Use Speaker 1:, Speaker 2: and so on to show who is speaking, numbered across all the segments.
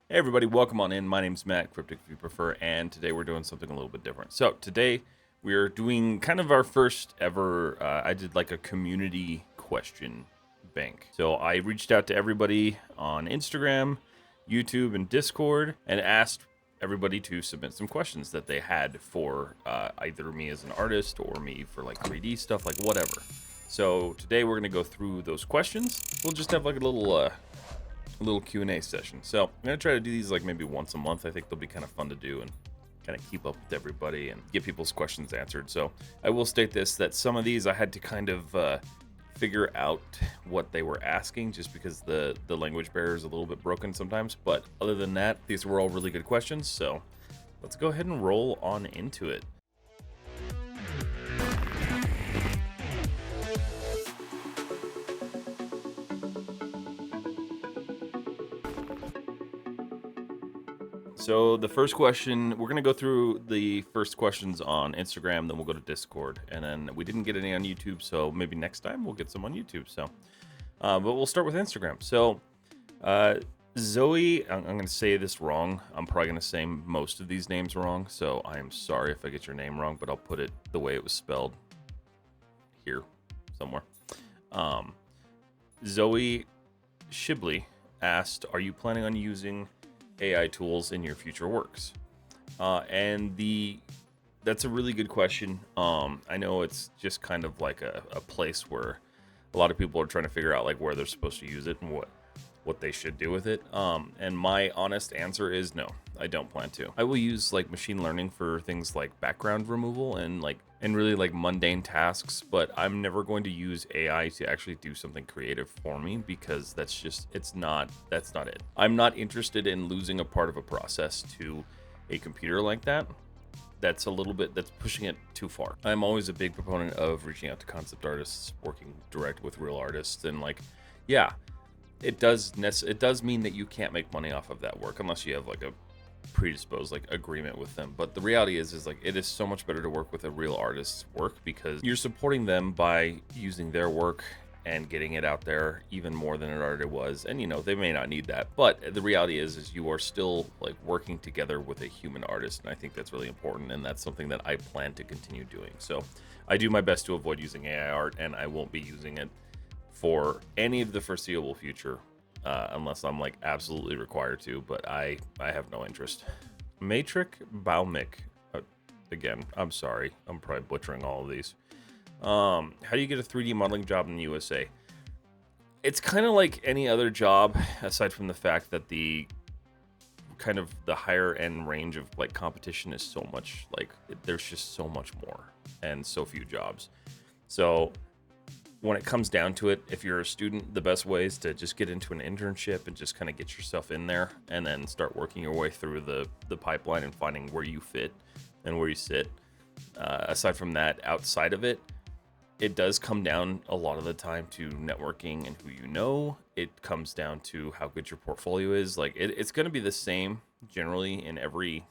Speaker 1: Hey everybody, welcome on in. My name's Matt, Cryptic if you prefer, and today we're doing something a little bit different. So today we're doing kind of our first ever, I did like a community question bank. So I reached out to everybody on Instagram, YouTube, and Discord and asked everybody to submit some questions that they had for either me as an artist or me for like 3D stuff, like whatever. So today we're going to go through those questions. We'll just have like a little Q&A session. So I'm going to try to do these like maybe once a month. I think they'll be kind of fun to do and kind of keep up with everybody and get people's questions answered. So I will state this, that some of these I had to kind of figure out what they were asking just because the language barrier is a little bit broken sometimes. But other than that, these were all really good questions. So let's go ahead and roll on into it. So the first question, we're going to go through the first questions on Instagram, then we'll go to Discord. And then we didn't get any on YouTube, so maybe next time we'll get some on YouTube. So, but we'll start with Instagram. So Zoe, I'm going to say this wrong. I'm probably going to say most of these names wrong. So I am sorry if I get your name wrong, but I'll put it the way it was spelled here somewhere. Zoe Shibley asked, are you planning on using AI tools in your future works? That's a really good question. I know it's just kind of like a place where a lot of people are trying to figure out like where they're supposed to use it and what they should do with it. And my honest answer is no, I don't plan to. I will use like machine learning for things like background removal and really like mundane tasks, but I'm never going to use AI to actually do something creative for me because that's not it. I'm not interested in losing a part of a process to a computer like that. That's pushing it too far. I'm always a big proponent of reaching out to concept artists, working direct with real artists, and like, yeah, it does mean that you can't make money off of that work unless you have like a predisposed like agreement with them. But the reality is like it is so much better to work with a real artist's work because you're supporting them by using their work and getting it out there even more than it already was. And they may not need that, but the reality is you are still like working together with a human artist, and I think that's really important, and that's something that I plan to continue doing. So I do my best to avoid using AI art, and I won't be using it for any of the foreseeable future, unless I'm like absolutely required to, but I have no interest. Matrix Baumik, again, I'm sorry, I'm probably butchering all of these. How do you get a 3D modeling job in the USA? It's kind of like any other job, aside from the fact that the kind of the higher end range of like competition is so much, like there's just so much more and so few jobs. So when it comes down to it, if you're a student, the best way is to just get into an internship and just kind of get yourself in there and then start working your way through the pipeline and finding where you fit and where you sit. Aside from that, outside of it, it does come down a lot of the time to networking and who you know. It comes down to how good your portfolio is. Like it's going to be the same generally in every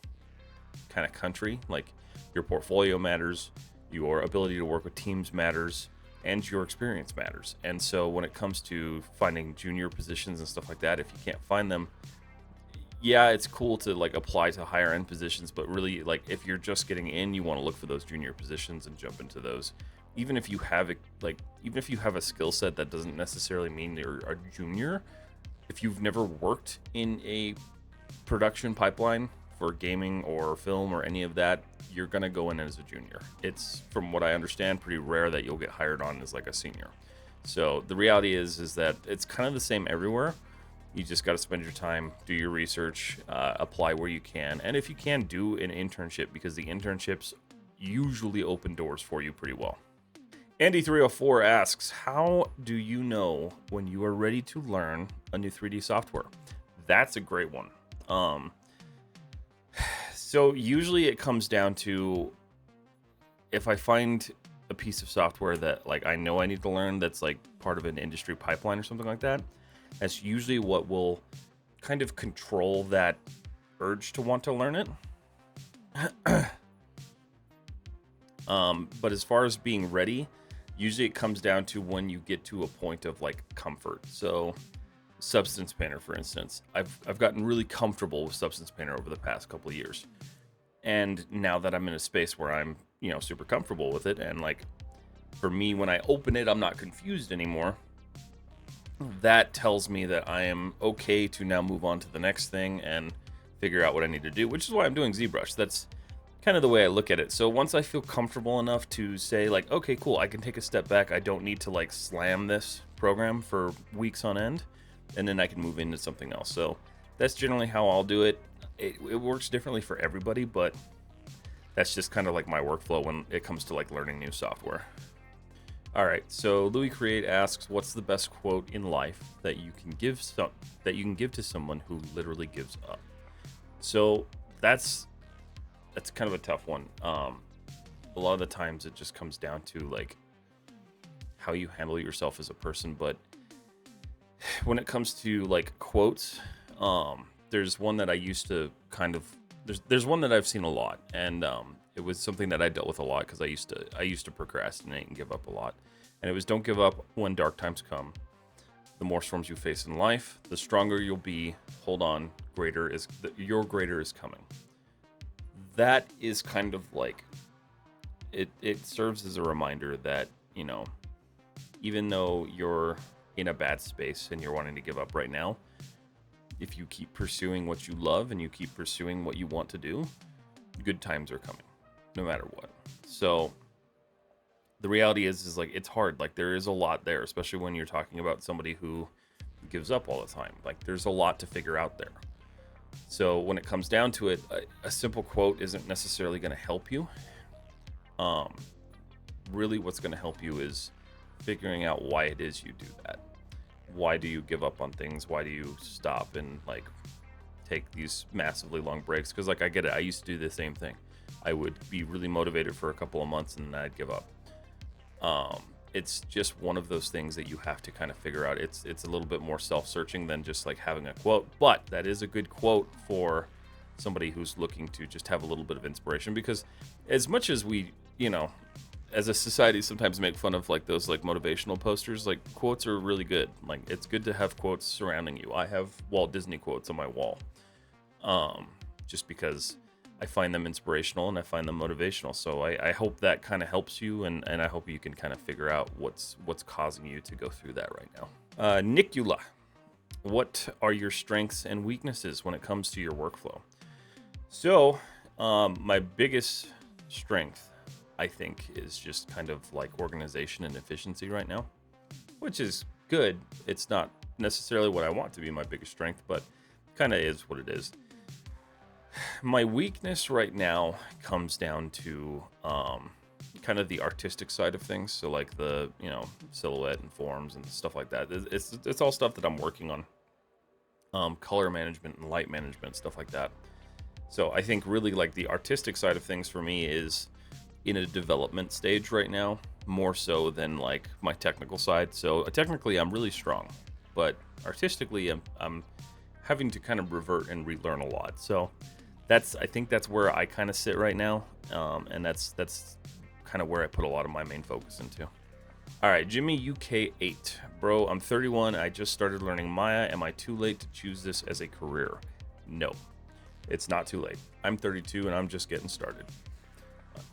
Speaker 1: kind of country. Like your portfolio matters, your ability to work with teams matters, and your experience matters. And so when it comes to finding junior positions and stuff like that, if you can't find them, yeah, it's cool to like apply to higher end positions, but really like if you're just getting in, you want to look for those junior positions and jump into those. Even if you have a skill set that doesn't necessarily mean you're a junior, if you've never worked in a production pipeline for gaming or film or any of that, you're gonna go in as a junior. It's, from what I understand, pretty rare that you'll get hired on as like a senior. So the reality is that it's kind of the same everywhere. You just got to spend your time, do your research, apply where you can, and if you can, do an internship because the internships usually open doors for you pretty well. Andy304 asks, how do you know when you are ready to learn a new 3D software? That's a great one. So usually it comes down to if I find a piece of software that like I know I need to learn that's like part of an industry pipeline or something like that, that's usually what will kind of control that urge to want to learn it. But as far as being ready, usually it comes down to when you get to a point of like comfort. So Substance Painter, for instance. I've gotten really comfortable with Substance Painter over the past couple of years. And now that I'm in a space where I'm, super comfortable with it, and like for me, when I open it, I'm not confused anymore. That tells me that I am okay to now move on to the next thing and figure out what I need to do, which is why I'm doing ZBrush. That's kind of the way I look at it. So once I feel comfortable enough to say like, okay, cool, I can take a step back. I don't need to like slam this program for weeks on end, and then I can move into something else. So that's generally how I'll do it. It works differently for everybody, but that's just kind of like my workflow when it comes to like learning new software. All right, so Louis Create asks, "What's the best quote in life that you can give to someone who literally gives up?" So that's kind of a tough one. A lot of the times it just comes down to like how you handle yourself as a person. But when it comes to like quotes, there's one that I used to kind of there's one that I've seen a lot, and it was something that I dealt with a lot because I used to procrastinate and give up a lot. And it was, "Don't give up when dark times come. The more storms you face in life, the stronger you'll be. Hold on, your greater is coming." That is kind of like it serves as a reminder that, even though you're in a bad space and you're wanting to give up right now, if you keep pursuing what you love and you keep pursuing what you want to do, good times are coming, no matter what. So the reality is like it's hard. Like there is a lot there, especially when you're talking about somebody who gives up all the time. Like there's a lot to figure out there. So when it comes down to it, a simple quote isn't necessarily going to help you. Really what's going to help you is figuring out why it is you do that. Why do you give up on things? Why do you stop and like take these massively long breaks? Because like I get it. I used to do the same thing. I would be really motivated for a couple of months and then I'd give up. It's just one of those things that you have to kind of figure out. It's a little bit more self-searching than just like having a quote, but that is a good quote for somebody who's looking to just have a little bit of inspiration. Because as much as we, as a society sometimes make fun of like those like motivational posters, like quotes are really good. Like it's good to have quotes surrounding you. I have Walt Disney quotes on my wall, just because I find them inspirational and I find them motivational. So I hope that kind of helps you, and I hope you can kind of figure out what's causing you to go through that right now. Nicula, what are your strengths and weaknesses when it comes to your workflow? So my biggest strength, I think, is just kind of like organization and efficiency right now, which is good. It's not necessarily what I want to be my biggest strength, but kind of is what it is. My weakness right now comes down to kind of the artistic side of things. So like the, silhouette and forms and stuff like that. It's all stuff that I'm working on. Color management and light management, stuff like that. So I think really like the artistic side of things for me is in a development stage right now, more so than like my technical side. So technically I'm really strong, but artistically I'm having to kind of revert and relearn a lot. So I think that's where I kind of sit right now, and that's kind of where I put a lot of my main focus into. All right, Jimmy UK8, bro, I'm 31. I just started learning Maya. Am I too late to choose this as a career? No, it's not too late. I'm 32 and I'm just getting started.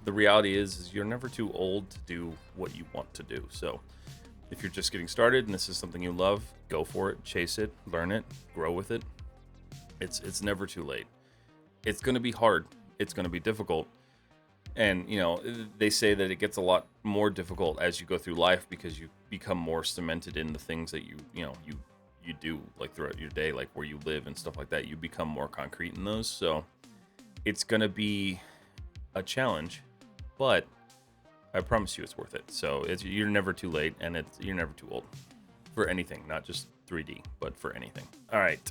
Speaker 1: The reality is you're never too old to do what you want to do. So if you're just getting started and this is something you love, go for it, chase it, learn it, grow with it. It's never too late. It's going to be hard. It's going to be difficult. And, they say that it gets a lot more difficult as you go through life because you become more cemented in the things that you do like throughout your day, like where you live and stuff like that. You become more concrete in those. So it's going to be a challenge, but I promise you it's worth it. So you're never too late, and you're never too old for anything, not just 3D, but for anything. All right.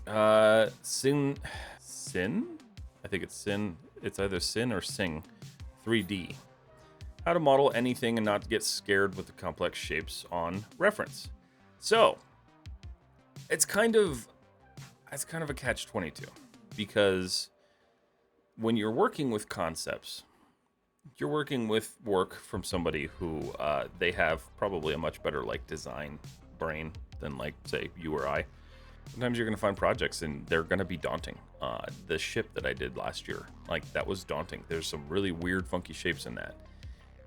Speaker 1: Sin? I think it's Sin. It's either Sin or Sing 3D. How to model anything and not get scared with the complex shapes on reference. So it's kind of a catch-22, because when you're working with concepts, you're working with work from somebody who they have probably a much better like design brain than like say you or I. Sometimes you're going to find projects and they're going to be daunting. The ship that I did last year, like that was daunting. There's some really weird, funky shapes in that.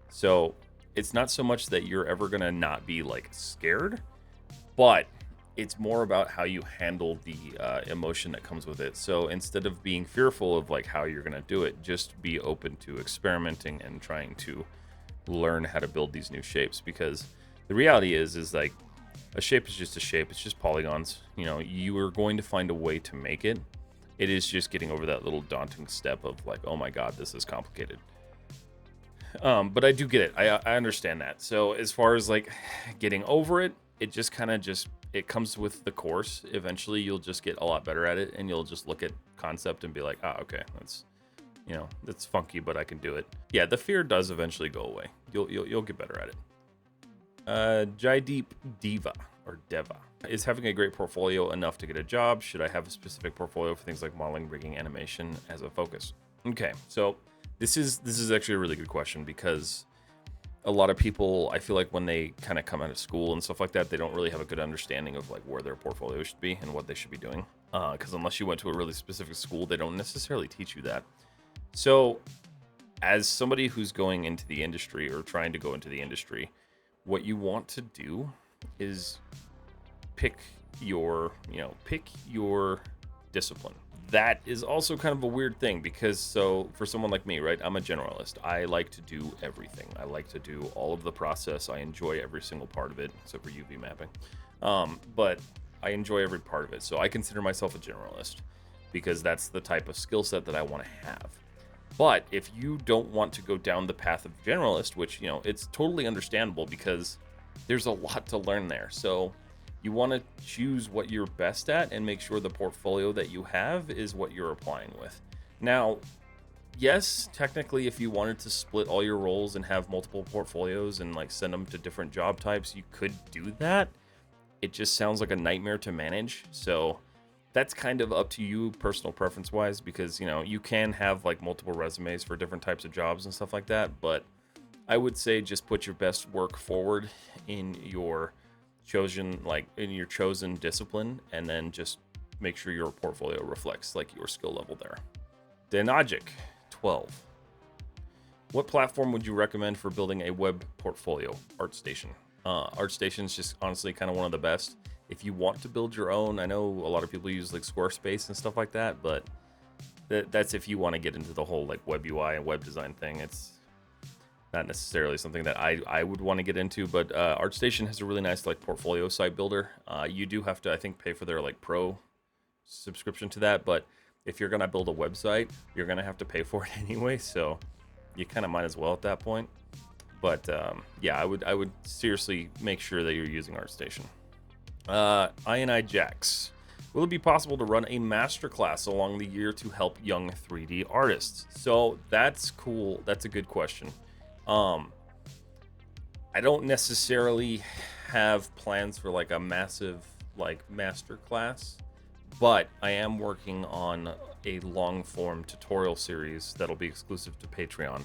Speaker 1: So it's not so much that you're ever going to not be like scared, but it's more about how you handle the emotion that comes with it. So instead of being fearful of like how you're going to do it, just be open to experimenting and trying to learn how to build these new shapes, because the reality is like a shape is just a shape. It's just polygons. You know, you are going to find a way to make it. It is just getting over that little daunting step of like, oh my God, this is complicated. But I do get it. I understand that. So as far as like getting over it, it just kind of it comes with the course. Eventually you'll just get a lot better at it, and you'll just look at concept and be like, okay, that's funky, but I can do it. Yeah, the fear does eventually go away. You'll get better at it. Jaideep Deva is having a great portfolio enough to get a job? Should I have a specific portfolio for things like modeling, rigging, animation as a focus? Okay, so this is actually a really good question, because a lot of people, I feel like when they kind of come out of school and stuff like that, they don't really have a good understanding of like where their portfolio should be and what they should be doing. Because unless you went to a really specific school, they don't necessarily teach you that. So as somebody who's going into the industry or trying to go into the industry, what you want to do is pick your discipline. That is also kind of a weird thing, because so for someone like me, right, I'm a generalist. I like to do everything. I like to do all of the process. I enjoy every single part of it, except for UV mapping. But I enjoy every part of it. So I consider myself a generalist, because that's the type of skill set that I want to have. But if you don't want to go down the path of generalist, which, you know, it's totally understandable, because there's a lot to learn there. So you want to choose what you're best at and make sure the portfolio that you have is what you're applying with. Now, yes, technically, if you wanted to split all your roles and have multiple portfolios and like send them to different job types, you could do that. It just sounds like a nightmare to manage. So that's kind of up to you, personal preference wise, because, you know, you can have like multiple resumes for different types of jobs and stuff like that. But I would say just put your best work forward in your chosen discipline, and then just make sure your portfolio reflects like your skill level there. Denagic 12. What platform would you recommend for building a web portfolio? ArtStation. ArtStation is just honestly kind of one of the best. If you want to build your own, I know a lot of people use like Squarespace and stuff like that, but that's if you want to get into the whole like web UI and web design thing. It's not necessarily something that I would want to get into, but ArtStation has a really nice like portfolio site builder. You do have to, I think, pay for their like pro subscription to that, but if you're gonna build a website, you're gonna have to pay for it anyway, so you kind of might as well at that point. But yeah, I would seriously make sure that you're using ArtStation. INI Jax. Will it be possible to run a masterclass along the year to help young 3D artists? So that's cool. That's a good question. I don't necessarily have plans for like a massive like masterclass, but I am working on a long form tutorial series that'll be exclusive to Patreon.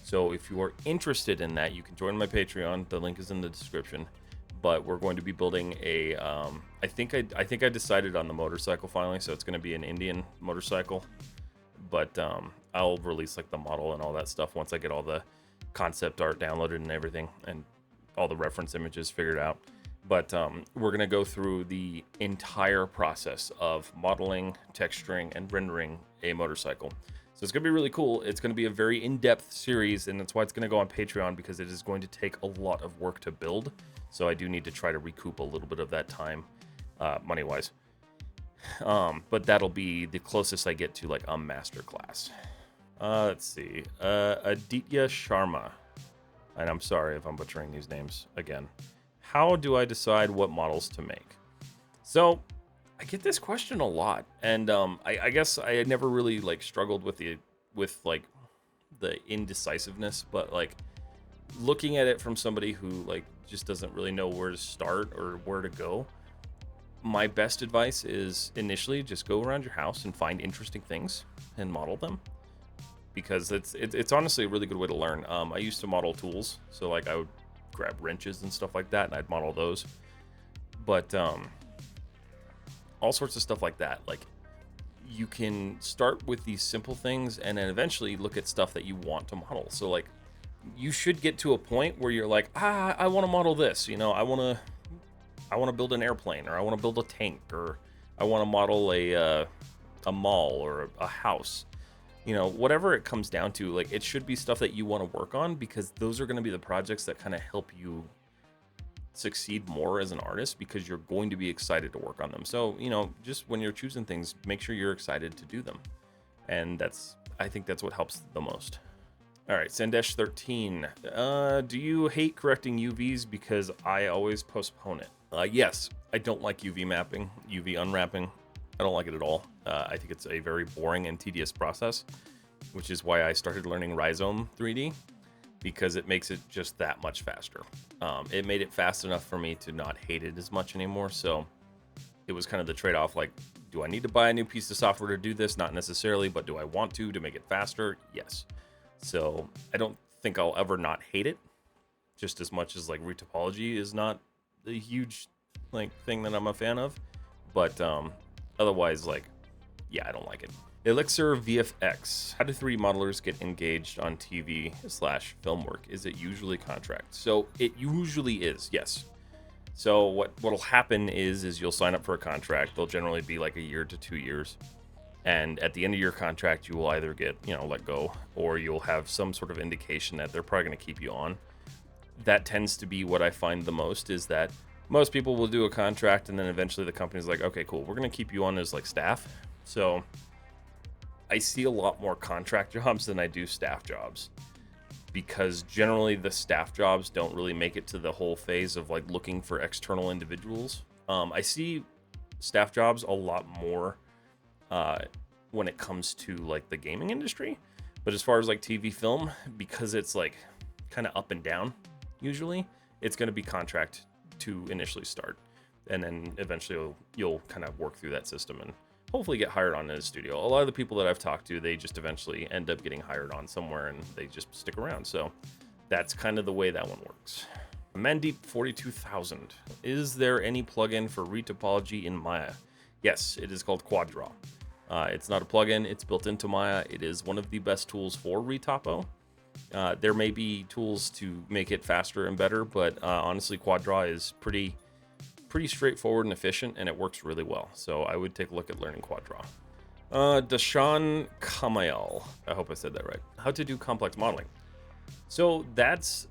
Speaker 1: So if you are interested in that, you can join my Patreon. The link is in the description. But we're going to be building a I think I decided on the motorcycle finally, so it's going to be an Indian motorcycle. But I'll release like the model and all that stuff once I get all the concept art downloaded and everything, and all the reference images figured out. But we're going to go through the entire process of modeling, texturing, and rendering a motorcycle. So it's going to be really cool. It's going to be a very in-depth series, and that's why it's going to go on Patreon, because it is going to take a lot of work to build. So I do need to try to recoup a little bit of that time, money-wise. But that'll be the closest I get to like a masterclass. Let's see. Aditya Sharma. And I'm sorry if I'm butchering these names again. How do I decide what models to make? So I get this question a lot, and I guess I had never really like struggled with the indecisiveness, but like looking at it from somebody who like just doesn't really know where to start or where to go, my best advice is initially just go around your house and find interesting things and model them, because it's honestly a really good way to learn. I used to model tools, so like I would grab wrenches and stuff like that, and I'd model those. But all sorts of stuff like that. Like, you can start with these simple things and then eventually look at stuff that you want to model. So like, you should get to a point where you're like, I want to model this, I want to build an airplane, or I want to build a tank, or I want to model a mall or a house. Whatever it comes down to, like, it should be stuff that you want to work on, because those are going to be the projects that kind of help you succeed more as an artist, because you're going to be excited to work on them. So, just when you're choosing things, make sure you're excited to do them. And I think that's what helps the most. All right, Sandesh 13. Do you hate correcting UVs? Because I always postpone it. Yes, I don't like UV mapping, UV unwrapping. I don't like it at all. I think it's a very boring and tedious process, which is why I started learning Rhizome 3D, because it makes it just that much faster. It made it fast enough for me to not hate it as much anymore. So it was kind of the trade-off. Like, do I need to buy a new piece of software to do this? Not necessarily, but do I want to make it faster? Yes. So I don't think I'll ever not hate it, just as much as like retopology is not a huge thing that I'm a fan of. But otherwise, I don't like it. Elixir VFX. How do 3D modelers get engaged on TV/film work? Is it usually contract? So it usually is, yes. So what'll happen is you'll sign up for a contract. They'll generally be like a year to 2 years. And at the end of your contract, you will either get, let go, or you'll have some sort of indication that they're probably going to keep you on. That tends to be what I find the most, is that most people will do a contract, and then eventually the company's like, okay, cool, we're going to keep you on as staff. So I see a lot more contract jobs than I do staff jobs, because generally the staff jobs don't really make it to the whole phase of looking for external individuals. I see staff jobs a lot more when it comes to the gaming industry, but as far as TV film, because it's kind of up and down, usually it's going to be contract to initially start, and then eventually you'll kind of work through that system and hopefully get hired on in a studio. A lot of the people that I've talked to, they just eventually end up getting hired on somewhere, and they just stick around. So that's kind of the way that one works. Mandeep 42,000. Is there any plugin for retopology in Maya? Yes, it is called Quaddraw. It's not a plugin, it's built into Maya. It is one of the best tools for retopo. There may be tools to make it faster and better, but honestly, Quaddraw is pretty straightforward and efficient, and it works really well. So I would take a look at learning Quaddraw. Dashan Kamayal. I hope I said that right. How to do complex modeling. So this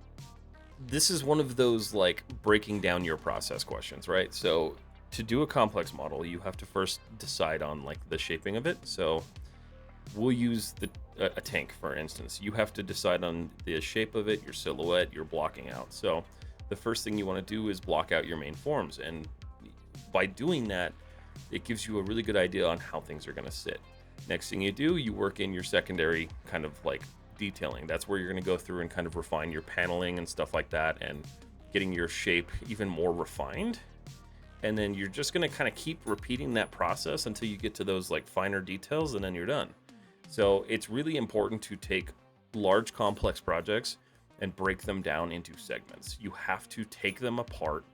Speaker 1: is one of those breaking down your process questions, right? So to do a complex model, you have to first decide on the shaping of it. So we'll use a tank, for instance. You have to decide on the shape of it, your silhouette, your blocking out. So the first thing you want to do is block out your main forms. And by doing that, it gives you a really good idea on how things are going to sit. Next thing you do, you work in your secondary kind of detailing. That's where you're going to go through and kind of refine your paneling and stuff like that, and getting your shape even more refined. And then you're just going to kind of keep repeating that process until you get to those finer details, and then you're done. So it's really important to take large complex projects and break them down into segments. You have to take them apart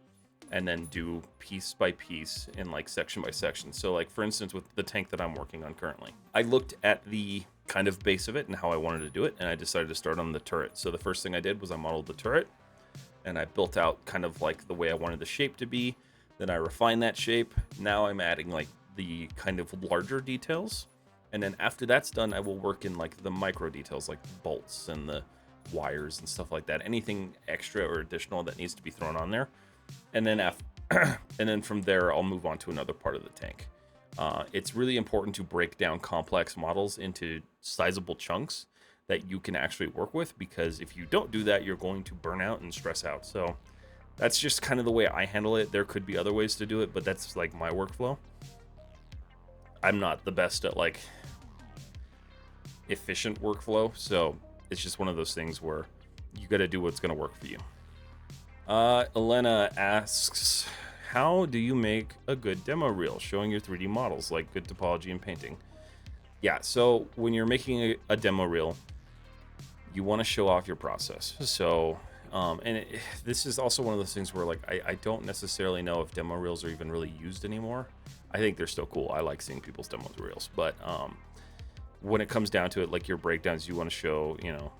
Speaker 1: and then do piece by piece and section by section. So for instance, with the tank that I'm working on currently, I looked at the kind of base of it and how I wanted to do it, and I decided to start on the turret. So the first thing I did was I modeled the turret, and I built out kind of the way I wanted the shape to be. Then I refined that shape. Now I'm adding the kind of larger details. And then after that's done, I will work in the micro details, like bolts and the wires and stuff like that. Anything extra or additional that needs to be thrown on there. And then and then from there, I'll move on to another part of the tank. It's really important to break down complex models into sizable chunks that you can actually work with, because if you don't do that, you're going to burn out and stress out. So that's just kind of the way I handle it. There could be other ways to do it, but that's my workflow. I'm not the best at efficient workflow, so it's just one of those things where you got to do what's going to work for you. Elena asks, how do you make a good demo reel showing your 3D models, like good topology and painting? Yeah, so when you're making a demo reel, you want to show off your process. So This is also one of those things where like I don't necessarily know if demo reels are even really used anymore. I think they're still cool. I like seeing people's demo reels, but when it comes down to it, like your breakdowns, you want to show, you know,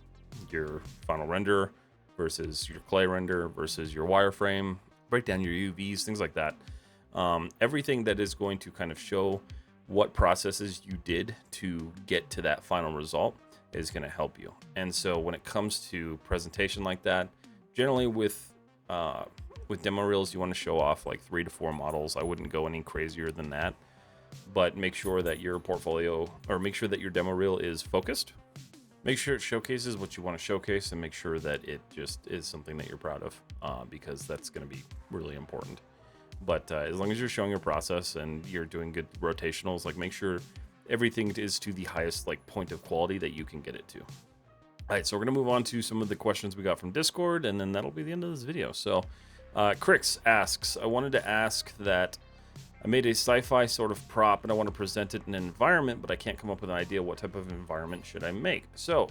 Speaker 1: your final render versus your clay render versus your wireframe, break down your UVs, things like that. Everything that is going to kind of show what processes you did to get to that final result is going to help you. And so when it comes to presentation like that, generally with demo reels, you want to show off like 3 to 4 models. I wouldn't go any crazier than that, but make sure that your portfolio, or make sure that your demo reel is focused. Make sure it showcases what you want to showcase, and make sure that it just is something that you're proud of, because that's going to be really important. But as long as you're showing your process and you're doing good rotationals, like make sure everything is to the highest like point of quality that you can get it to. All right, so we're gonna move on to some of the questions we got from Discord, and then that'll be the end of this video. So Crix asks, I wanted to ask that I made a sci-fi sort of prop and I want to present it in an environment, but I can't come up with an idea what type of environment should I make. So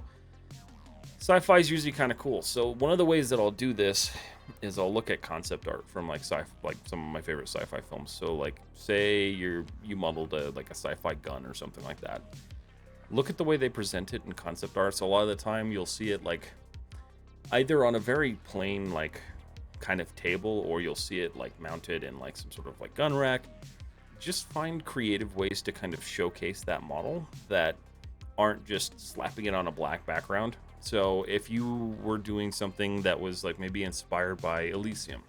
Speaker 1: sci-fi is usually kind of cool. So one of the ways that I'll do this is I'll look at concept art from like some of my favorite sci-fi films. So like say you modeled a sci-fi gun or something like that. Look at the way they present it in concept art. So a lot of the time you'll see it like either on a very plain like kind of table, or you'll see it like mounted in like some sort of like gun rack. Just find creative ways to kind of showcase that model that aren't just slapping it on a black background. So if you were doing something that was like maybe inspired by Elysium,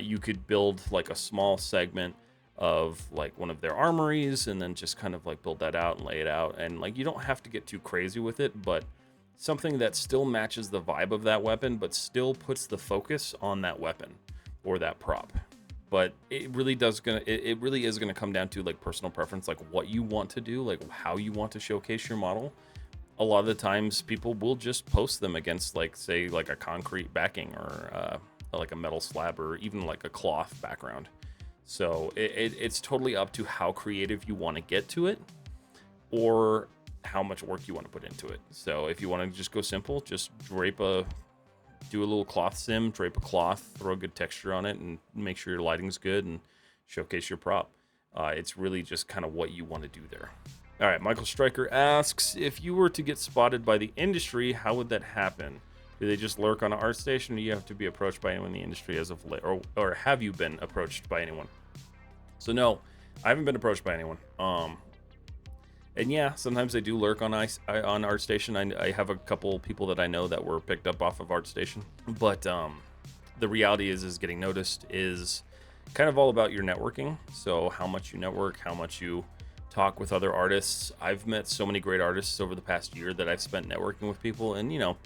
Speaker 1: you could build like a small segment of like one of their armories and then just kind of like build that out and lay it out. And like, you don't have to get too crazy with it, but something that still matches the vibe of that weapon, but still puts the focus on that weapon or that prop. But it really is gonna come down to like personal preference, like what you want to do, like how you want to showcase your model. A lot of the times people will just post them against like, say, like a concrete backing or like a metal slab or even like a cloth background. So it's totally up to how creative you want to get to it or how much work you want to put into it. So if you want to just go simple, just do a little cloth sim, drape a cloth, throw a good texture on it, and make sure your lighting's good and showcase your prop. It's really just kind of what you want to do there. All right, Michael Stryker asks, if you were to get spotted by the industry, how would that happen? Do they just lurk on an art station, or do you have to be approached by anyone in the industry as of late? Or have you been approached by anyone? So no, I haven't been approached by anyone. And yeah, sometimes they do lurk on ArtStation. I have a couple people that I know that were picked up off of ArtStation. But the reality is getting noticed is kind of all about your networking. So how much you network, how much you talk with other artists. I've met so many great artists over the past year that I've spent networking with people. And, you know,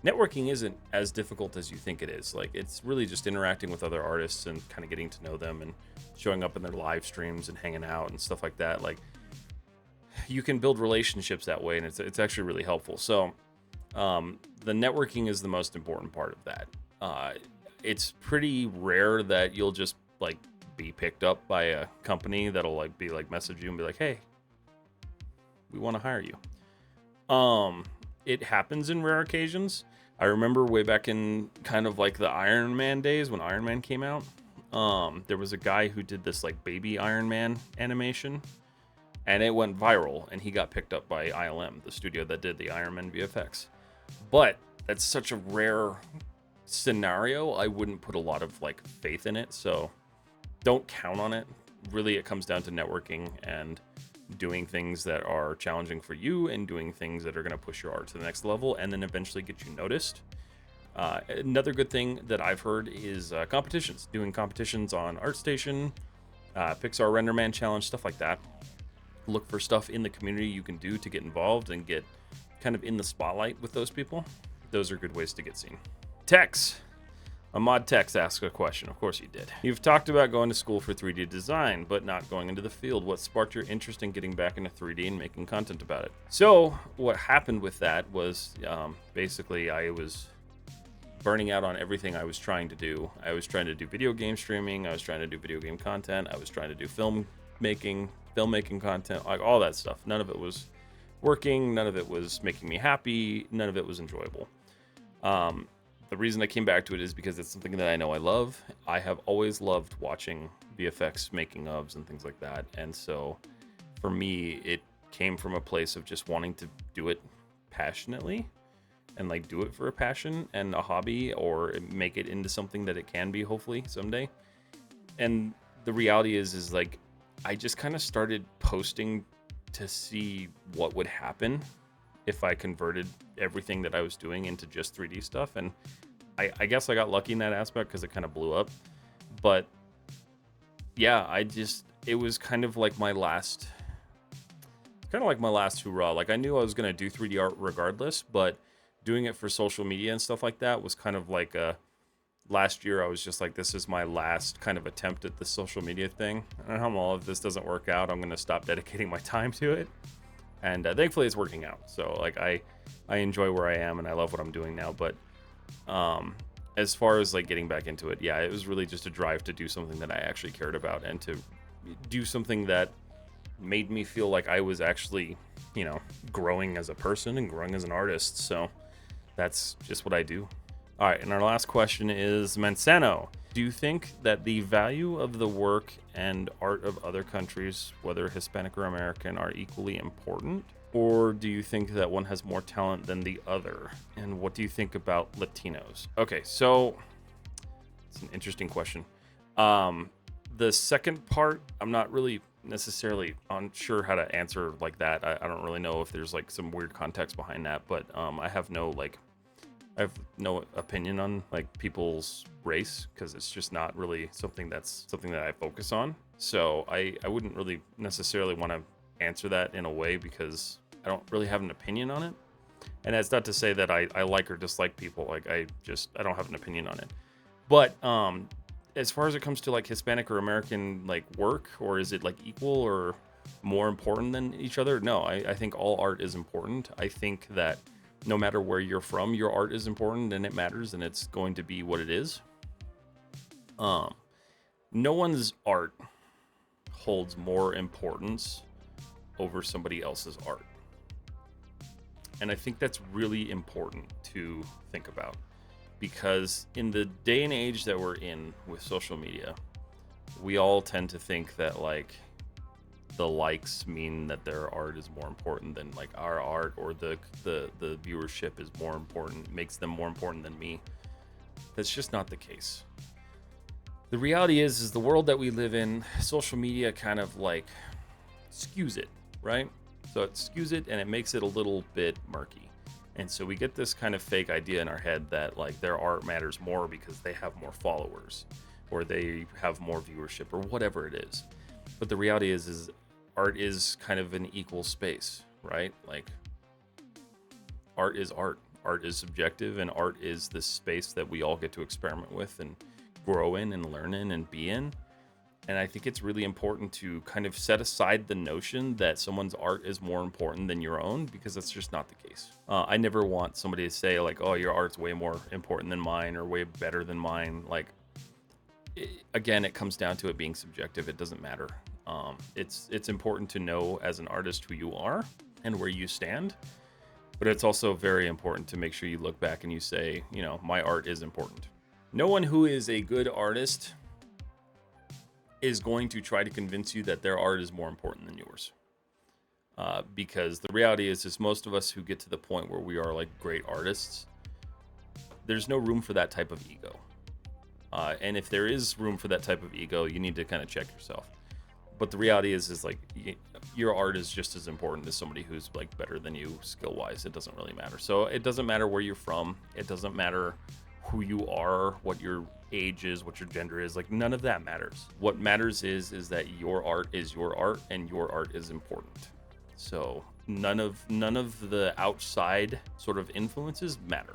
Speaker 1: networking isn't as difficult as you think it is. Like, it's really just interacting with other artists and kind of getting to know them and showing up in their live streams and hanging out and stuff like that. Like, you can build relationships that way, and it's actually really helpful. So the networking is the most important part of that. It's pretty rare that you'll just like be picked up by a company that'll like be like message you and be like, hey, we want to hire you. It happens in rare occasions. I remember way back in kind of like the Iron Man days when Iron Man came out, there was a guy who did this like baby Iron Man animation, and it went viral, and he got picked up by ILM, the studio that did the Iron Man VFX. But that's such a rare scenario, I wouldn't put a lot of like faith in it, so don't count on it. Really, it comes down to networking and doing things that are challenging for you and doing things that are going to push your art to the next level and then eventually get you noticed. Another good thing that I've heard is competitions, doing competitions on ArtStation, Pixar RenderMan Challenge, stuff like that. Look for stuff in the community you can do to get involved and get kind of in the spotlight with those people. Those are good ways to get seen. Tex. Ahmad Tex asks a question. Of course he did. You've talked about going to school for 3D design, but not going into the field. What sparked your interest in getting back into 3D and making content about it? So what happened with that was basically I was burning out on everything I was trying to do. I was trying to do video game streaming. I was trying to do video game content. I was trying to do filmmaking content, like all that stuff. None of it was working. None of it was making me happy. None of it was enjoyable. The reason I came back to it is because it's something that I know I love. I have always loved watching VFX making ofs and things like that. And so for me, it came from a place of just wanting to do it passionately and like do it for a passion and a hobby, or make it into something that it can be hopefully someday. And the reality is like I just kind of started posting to see what would happen if I converted everything that I was doing into just 3D stuff. And I guess I got lucky in that aspect because it kind of blew up. But yeah, it was kind of like my last hurrah. Like I knew I was going to do 3D art regardless, but doing it for social media and stuff like that was kind of like last year I was just like, this is my last kind of attempt at the social media thing. And if this doesn't work out, I'm going to stop dedicating my time to it. And thankfully it's working out. So like I enjoy where I am and I love what I'm doing now. But as far as like getting back into it, yeah, it was really just a drive to do something that I actually cared about and to do something that made me feel like I was actually, growing as a person and growing as an artist. So that's just what I do. All right, and our last question is Mansano. Do you think that the value of the work and art of other countries, whether Hispanic or American, are equally important? Or do you think that one has more talent than the other? And what do you think about Latinos? Okay, so it's an interesting question. The second part, I'm not really necessarily unsure how to answer like that. I don't really know if there's like some weird context behind that, but I have no opinion on like people's race because it's just not really something that I focus on. So I wouldn't really necessarily want to answer that in a way because I don't really have an opinion on it. And that's not to say that I like or dislike people. Like I don't have an opinion on it. But as far as it comes to like Hispanic or American like work, or is it like equal or more important than each other? No, I think all art is important. I think that no matter where you're from, your art is important and it matters and it's going to be what it is. No one's art holds more importance over somebody else's art. And I think that's really important to think about, because in the day and age that we're in with social media, we all tend to think that like the likes mean that their art is more important than like our art, or the viewership is more important, makes them more important than me. That's just not the case. The reality is the world that we live in, social media kind of like skews it, right? So it skews it and it makes it a little bit murky. And so we get this kind of fake idea in our head that like their art matters more because they have more followers or they have more viewership or whatever it is. But the reality is art is kind of an equal space, right? Like art is art. Art is subjective, and art is this space that we all get to experiment with and grow in and learn in and be in. And I think it's really important to kind of set aside the notion that someone's art is more important than your own, because that's just not the case. I never want somebody to say like, oh, your art's way more important than mine or way better than mine. Like, again, it comes down to it being subjective. It doesn't matter. It's important to know as an artist who you are and where you stand. But it's also very important to make sure you look back and you say, my art is important. No one who is a good artist is going to try to convince you that their art is more important than yours. Because the reality is most of us who get to the point where we are like great artists, there's no room for that type of ego. And if there is room for that type of ego, you need to kind of check yourself. But the reality is like your art is just as important as somebody who's like better than you skill wise. It doesn't really matter. So it doesn't matter where you're from. It doesn't matter who you are, what your age is, what your gender is. Like none of that matters. What matters is that your art is your art and your art is important. So none of the outside sort of influences matter.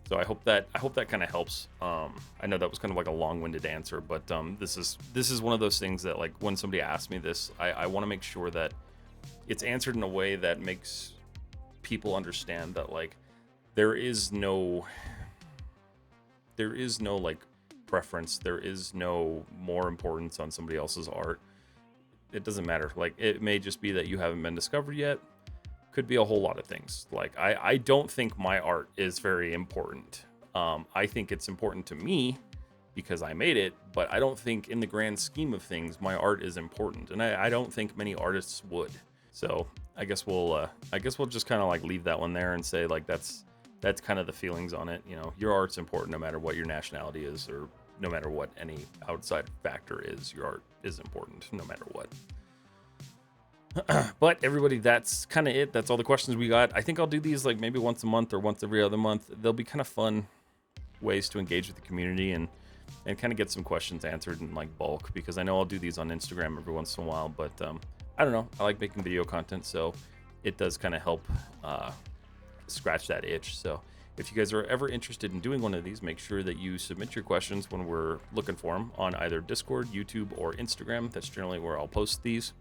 Speaker 1: So I hope that kind of helps. I know that was kind of like a long-winded answer, but this is one of those things that like when somebody asks me this, I want to make sure that it's answered in a way that makes people understand that like there is no like preference. There is no more importance on somebody else's art. It doesn't matter. Like it may just be that you haven't been discovered yet. Could be a whole lot of things. Like I don't think my art is very important. I think it's important to me because I made it, but I don't think in the grand scheme of things, my art is important. And I don't think many artists would. So I guess we'll just kind of like leave that one there and say like, that's kind of the feelings on it. You know, your art's important no matter what your nationality is, or no matter what any outside factor is, your art is important no matter what. But everybody, that's kind of it. That's all the questions we got. I think I'll do these like maybe once a month or once every other month. They'll be kind of fun ways to engage with the community and kind of get some questions answered in like bulk, because I know I'll do these on Instagram every once in a while, but I don't know. I like making video content, so it does kind of help scratch that itch. So if you guys are ever interested in doing one of these, make sure that you submit your questions when we're looking for them on either Discord, YouTube, or Instagram. That's generally where I'll post these.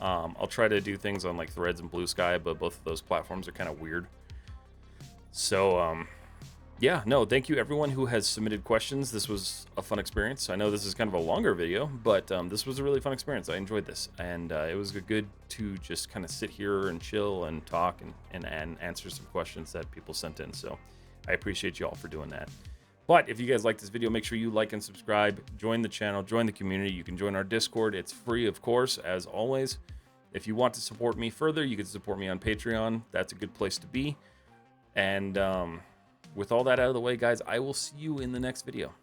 Speaker 1: I'll try to do things on like Threads and Blue Sky, but both of those platforms are kind of weird. So yeah, no, thank you everyone who has submitted questions. This was a fun experience. I know this is kind of a longer video, but this was a really fun experience. I enjoyed this, and it was good to just kind of sit here and chill and talk and answer some questions that people sent in. So I appreciate you all for doing that. But if you guys like this video, make sure you like and subscribe, join the channel, join the community. You can join our Discord. It's free, of course, as always. If you want to support me further, you can support me on Patreon. That's a good place to be. And with all that out of the way, guys, I will see you in the next video.